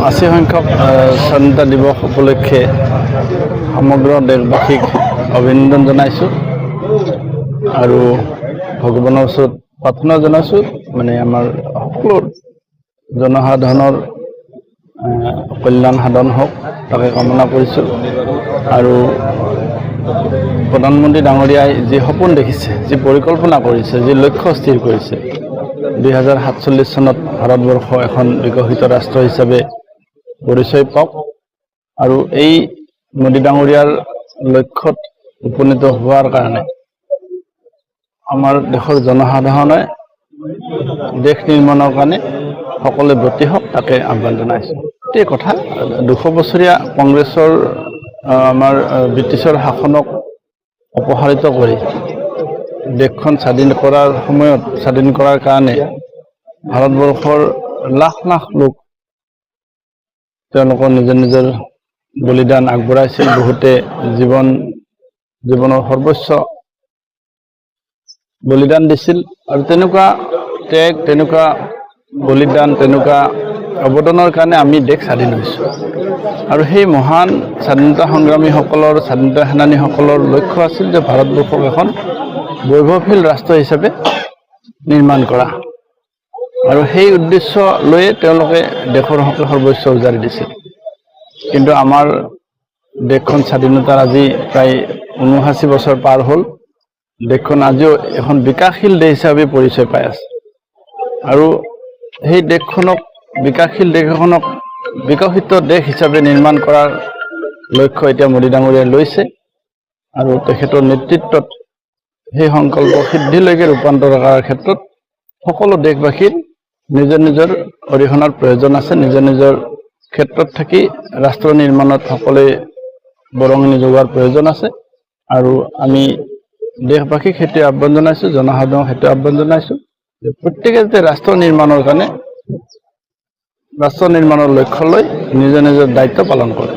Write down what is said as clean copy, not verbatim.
80 সংখ্যক স্বাধীনতা দিৱস উপলক্ষে সমগ্ৰ দেশবাসীক অভিনন্দন জনাইছোঁ আৰু ভগৱানৰ ওচৰত প্ৰাৰ্থনা জনাইছোঁ মানে আমাৰ সকলো জনসাধাৰণৰ কল্যাণ সাধন হওক তাকে কামনা কৰিছোঁ আৰু প্ৰধানমন্ত্ৰী ডাঙৰীয়াই যি সপোন দেখিছে যি পৰিকল্পনা কৰিছে যি লক্ষ্য স্থিৰ কৰিছে 2047 চনত ভাৰতবৰ্ষ এখন বিকশিত ৰাষ্ট্ৰ হিচাপে পৰিচয় পাওক আৰু এই মোদী ডাঙৰীয়াৰ লক্ষ্যত উপনীত হোৱাৰ কাৰণে আমাৰ দেশৰ জনসাধাৰণে দেশ নিৰ্মাণৰ কাৰণে সকলোৱে ব্ৰতী হওক তাকে আহ্বান জনাইছোঁ। এই কথা 200 বছৰীয়া কংগ্ৰেছৰ আমাৰ ব্ৰিটিছৰ শাসনক অপসাৰিত কৰি দেশখন স্বাধীন কৰাৰ সময়ত স্বাধীন কৰাৰ কাৰণে ভাৰতবৰ্ষৰ লাখ লাখ লোক তেওঁলোকৰ নিজৰ বলিদান আগবঢ়াইছিল বহুতে জীৱনৰ সৰ্বোচ্চ বলিদান দিছিল আৰু তেনেকুৱা ত্যাগ তেনেকুৱা বলিদান তেনেকুৱা অৱদানৰ কাৰণে আমি দেশ স্বাধীন হৈছোঁ আৰু সেই মহান স্বাধীনতা সংগ্ৰামীসকলৰ স্বাধীনতা সেনানীসকলৰ লক্ষ্য আছিল যে ভাৰতবৰ্ষক এখন বৈভৱশীল ৰাষ্ট্ৰ হিচাপে নিৰ্মাণ কৰা আৰু সেই উদ্দেশ্য লৈয়ে তেওঁলোকে দেশৰ হকে সৰ্বোচ্চ উজাৰি দিছিল কিন্তু আমাৰ দেশখন স্বাধীনতাৰ আজি প্ৰায় 79 বছৰ পাৰ হ'ল দেশখন আজিও এখন বিকাশশীল দেশ হিচাপে পৰিচয় পাই আছে আৰু সেই দেশখনক বিকাশশীল দেশ এখনক বিকশিত দেশ হিচাপে নিৰ্মাণ কৰাৰ লক্ষ্য এতিয়া মোদী ডাঙৰীয়াই লৈছে আৰু তেখেতৰ নেতৃত্বত সেই সংকল্প সিদ্ধিলৈকে ৰূপান্তৰ কৰাৰ ক্ষেত্ৰত সকলো দেশবাসীৰ নিজৰ অৰিহণাৰ প্ৰয়োজন আছে নিজৰ ক্ষেত্ৰত থাকি ৰাষ্ট্ৰ নিৰ্মাণত সকলোৱে বৰঙণি যোগোৱাৰ প্ৰয়োজন আছে আৰু আমি দেশবাসীক সেইটো আহ্বান জনাইছোঁ জনসাধাৰণক সেইটো আহ্বান জনাইছোঁ যে প্ৰত্যেকে যাতে ৰাষ্ট্ৰ নিৰ্মাণৰ কাৰণে ৰাষ্ট্ৰ নিৰ্মাণৰ লক্ষ্য লৈ নিজৰ দায়িত্ব পালন কৰে।